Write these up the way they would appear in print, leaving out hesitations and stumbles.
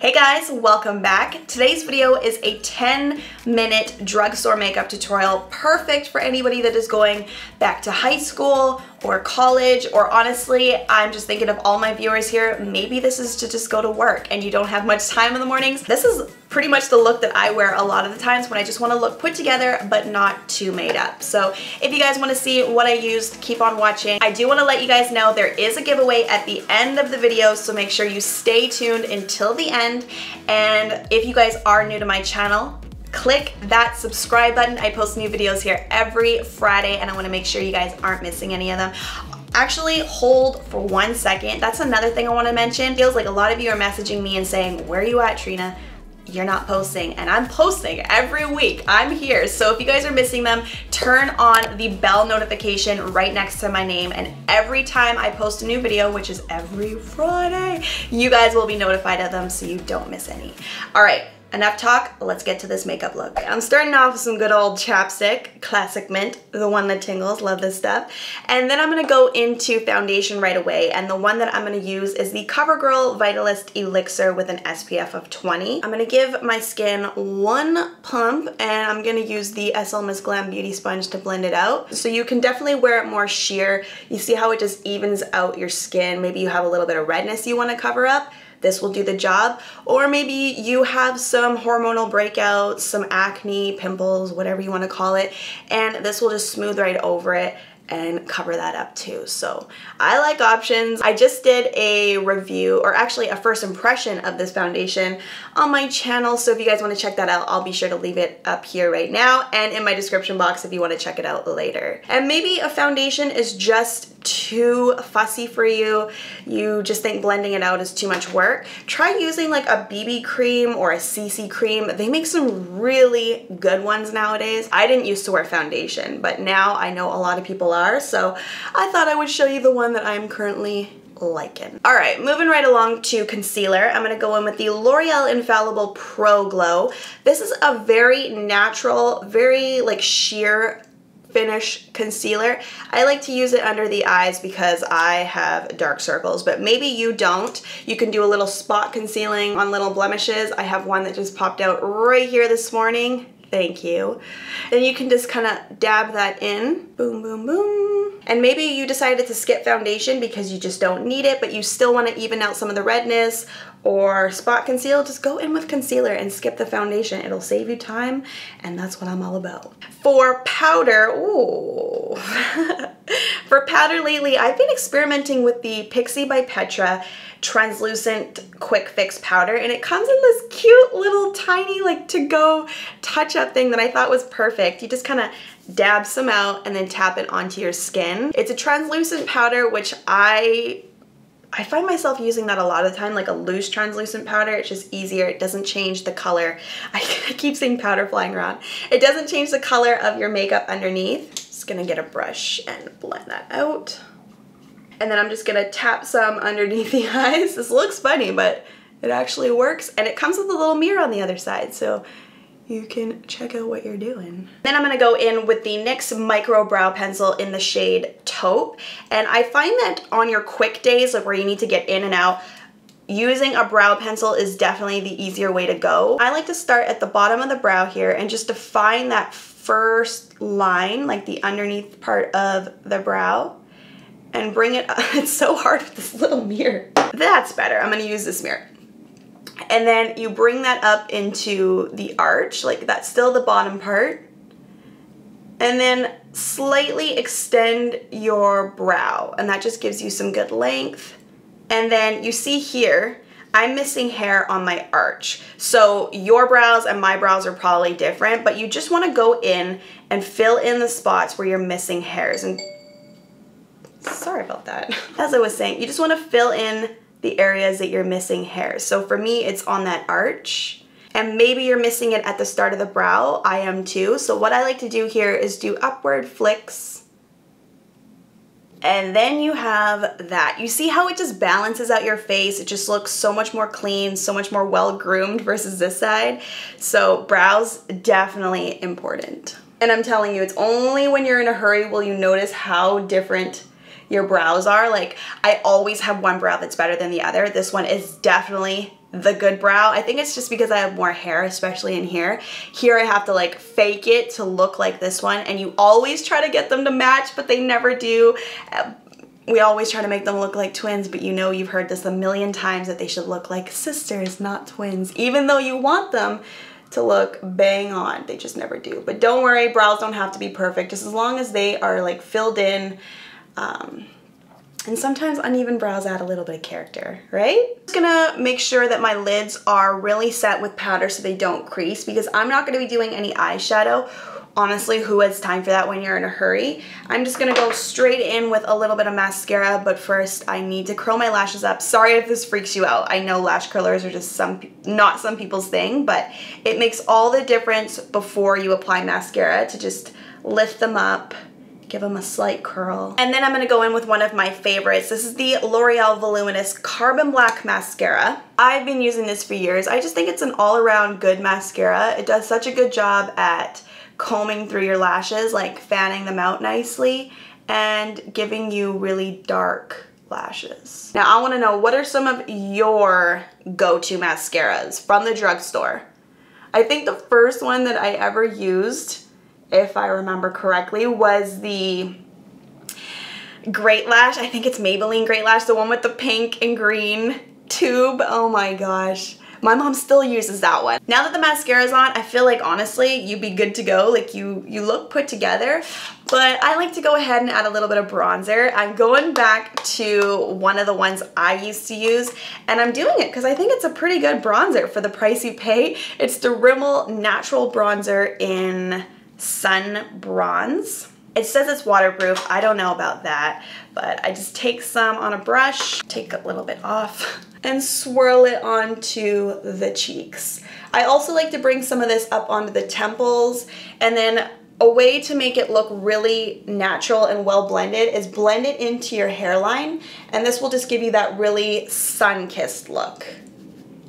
Hey guys, welcome back. Today's video is a 10-minute drugstore makeup tutorial, perfect for anybody that is going back to high school or college, or honestly, I'm just thinking of all my viewers here, maybe this is to just go to work and you don't have much time in the mornings. This is pretty much the look that I wear a lot of the times when I just want to look put together but not too made up. So if you guys want to see what I used, keep on watching. I do want to let you guys know there is a giveaway at the end of the video, so make sure you stay tuned until the end. And if you guys are new to my channel, click that subscribe button. I post new videos here every Friday and I want to make sure you guys aren't missing any of them. Actually, hold for 1 second. That's another thing I want to mention. Feels like a lot of you are messaging me and saying, where are you at, Trina? You're not posting, and I'm posting every week. I'm here. So if you guys are missing them, turn on the bell notification right next to my name, and every time I post a new video, which is every Friday, you guys will be notified of them so you don't miss any. All right. Enough talk, let's get to this makeup look. I'm starting off with some good old chapstick, Classic Mint, the one that tingles, love this stuff. And then I'm gonna go into foundation right away, and the one that I'm gonna use is the Covergirl VITALIST Elixir with an SPF of 20. I'm gonna give my skin one pump, and I'm gonna use the SLMissGlam Beauty Sponge to blend it out. So you can definitely wear it more sheer. You see how it just evens out your skin. Maybe you have a little bit of redness you wanna cover up. This will do the job. Or maybe you have some hormonal breakouts, some acne, pimples, whatever you want to call it, and this will just smooth right over it and cover that up too. So I like options. I just did a review, or actually a first impression of this foundation on my channel, so if you guys want to check that out, I'll be sure to leave it up here right now and in my description box if you want to check it out later. And maybe a foundation is just too fussy for you. You just think blending it out is too much work. Try using like a BB cream or a CC cream. They make some really good ones nowadays. I didn't used to wear foundation, but now I know a lot of people are, so I thought I would show you the one that I'm currently liking. All right, moving right along to concealer. I'm gonna go in with the L'Oreal Infallible Pro Glow. This is a very natural, very like sheer finish concealer. I like to use it under the eyes because I have dark circles, but maybe you don't. You can do a little spot concealing on little blemishes. I have one that just popped out right here this morning. Thank you. Then you can just kind of dab that in. Boom, boom, boom. And maybe you decided to skip foundation because you just don't need it, but you still want to even out some of the redness or spot conceal. Just go in with concealer and skip the foundation. It'll save you time, and that's what I'm all about. For powder, ooh. For powder lately, I've been experimenting with the Pixi by Petra translucent quick fix powder, and it comes in this cute little tiny like to-go touch-up thing that I thought was perfect. You just kind of dab some out and then tap it onto your skin. It's a translucent powder, which I find myself using that a lot of the time, like a loose translucent powder. It's just easier. It doesn't change the color. I keep seeing powder flying around. It doesn't change the color of your makeup underneath. Just gonna get a brush and blend that out. And then I'm just gonna tap some underneath the eyes. This looks funny, but it actually works. And it comes with a little mirror on the other side, so you can check out what you're doing. Then I'm gonna go in with the NYX Micro Brow Pencil in the shade Taupe. And I find that on your quick days, like where you need to get in and out, using a brow pencil is definitely the easier way to go. I like to start at the bottom of the brow here and just define that first line, like the underneath part of the brow, and bring it up. It's so hard with this little mirror. That's better. I'm gonna use this mirror. And then you bring that up into the arch, like that's still the bottom part. And then slightly extend your brow, and that just gives you some good length. And then you see here, I'm missing hair on my arch. So your brows and my brows are probably different, but you just wanna go in and fill in the spots where you're missing hairs. And sorry about that. As I was saying, you just want to fill in the areas that you're missing hairs. So for me, it's on that arch. And maybe you're missing it at the start of the brow. I am too. So what I like to do here is do upward flicks. And then you have that. You see how it just balances out your face? It just looks so much more clean, so much more well-groomed versus this side. So brows, definitely important. And I'm telling you, it's only when you're in a hurry will you notice how different your brows are. Like, I always have one brow that's better than the other. This one is definitely the good brow. I think it's just because I have more hair, especially in here. Here I have to like fake it to look like this one, and you always try to get them to match, but they never do. We always try to make them look like twins, but you know, you've heard this a million times that they should look like sisters, not twins, even though you want them to look bang on. They just never do. But don't worry, brows don't have to be perfect, just as long as they are like filled in. And sometimes uneven brows add a little bit of character, right? I'm just gonna make sure that my lids are really set with powder so they don't crease, because I'm not gonna be doing any eyeshadow. Honestly, who has time for that when you're in a hurry? I'm just gonna go straight in with a little bit of mascara, but first I need to curl my lashes up. Sorry if this freaks you out. I know lash curlers are just not some people's thing, but it makes all the difference before you apply mascara to just lift them up, give them a slight curl. And then I'm gonna go in with one of my favorites. This is the L'Oreal Voluminous Carbon Black Mascara. I've been using this for years. I just think it's an all-around good mascara. It does such a good job at combing through your lashes, like fanning them out nicely and giving you really dark lashes. Now I wanna know, what are some of your go-to mascaras from the drugstore? I think the first one that I ever used, if I remember correctly, was the Great Lash. I think it's Maybelline Great Lash, the one with the pink and green tube. Oh my gosh. My mom still uses that one. Now that the mascara's on, I feel like honestly, you'd be good to go. Like you look put together, but I like to go ahead and add a little bit of bronzer. I'm going back to one of the ones I used to use, and I'm doing it because I think it's a pretty good bronzer for the price you pay. It's the Rimmel Natural Bronzer in Sun Bronze. It says it's waterproof. I don't know about that, but I just take some on a brush, take a little bit off, and swirl it onto the cheeks. I also like to bring some of this up onto the temples, and then a way to make it look really natural and well blended is blend it into your hairline, and this will just give you that really sun-kissed look.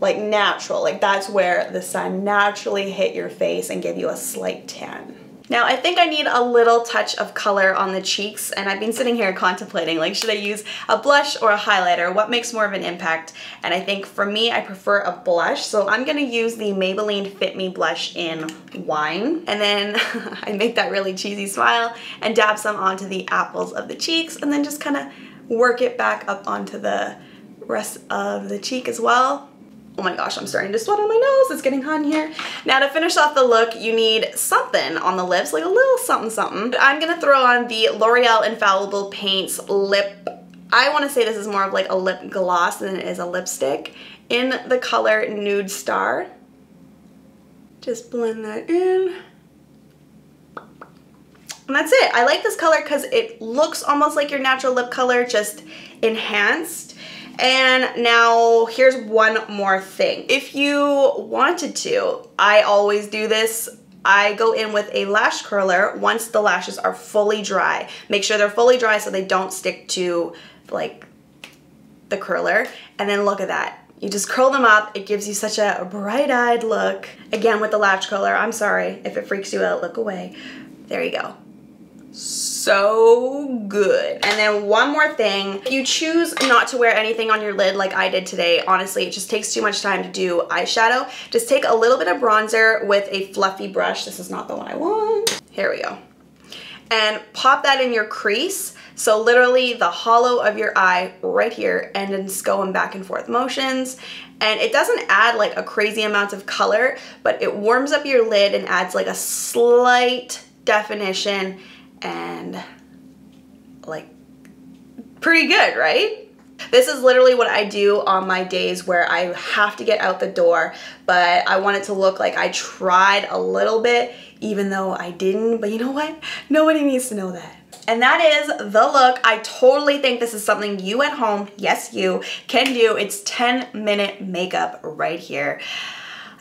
Like natural, like that's where the sun naturally hit your face and give you a slight tan. Now I think I need a little touch of color on the cheeks, and I've been sitting here contemplating, like, should I use a blush or a highlighter? What makes more of an impact? And I think for me, I prefer a blush, so I'm gonna use the Maybelline Fit Me blush in Wine, and then I make that really cheesy smile and dab some onto the apples of the cheeks, and then just kind of work it back up onto the rest of the cheek as well. Oh my gosh, I'm starting to sweat on my nose. It's getting hot in here. Now to finish off the look, you need something on the lips, like a little something something. I'm gonna throw on the L'Oreal Infallible Paints Lip. I wanna say this is more of like a lip gloss than it is a lipstick, in the color Nude Star. Just blend that in. And that's it. I like this color because it looks almost like your natural lip color, just enhanced. And now here's one more thing. If you wanted to, I always do this. I go in with a lash curler once the lashes are fully dry. Make sure they're fully dry so they don't stick to like the curler. And then look at that. You just curl them up. It gives you such a bright-eyed look. Again with the lash curler. I'm sorry if it freaks you out, look away. There you go. So good. And then one more thing, if you choose not to wear anything on your lid like I did today, honestly, it just takes too much time to do eyeshadow. Just take a little bit of bronzer with a fluffy brush. This is not the one I want. Here we go. And pop that in your crease. So literally the hollow of your eye right here, and then just going back and forth motions. And it doesn't add like a crazy amount of color, but it warms up your lid and adds like a slight definition and like pretty good, right? This is literally what I do on my days where I have to get out the door, but I want it to look like I tried a little bit, even though I didn't. But you know what? Nobody needs to know that. And that is the look. I totally think this is something you at home, yes you, can do. It's 10-minute makeup right here.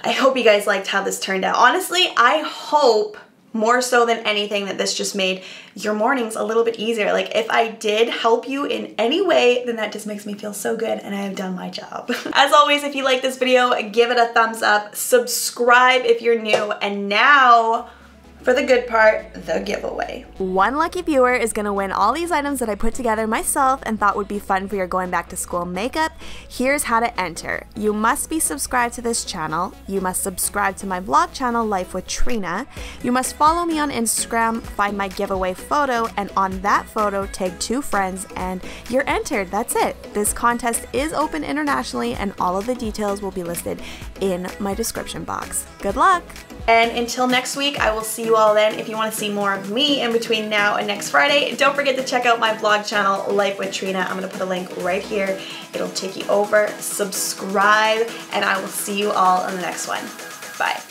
I hope you guys liked how this turned out. Honestly, I hope more so than anything that this just made your mornings a little bit easier. Like if I did help you in any way, then that just makes me feel so good and I have done my job. As always, if you like this video, give it a thumbs up, subscribe if you're new, and now for the good part, the giveaway. One lucky viewer is gonna win all these items that I put together myself and thought would be fun for your going back to school makeup. Here's how to enter. You must be subscribed to this channel. You must subscribe to my vlog channel, Life with Trina. You must follow me on Instagram, find my giveaway photo, and on that photo, tag 2 friends, and you're entered. That's it. This contest is open internationally, and all of the details will be listed in my description box. Good luck! And until next week, I will see you all then. If you want to see more of me in between now and next Friday, don't forget to check out my vlog channel, Life with Trina. I'm going to put a link right here. It'll take you over. Subscribe, and I will see you all in the next one. Bye.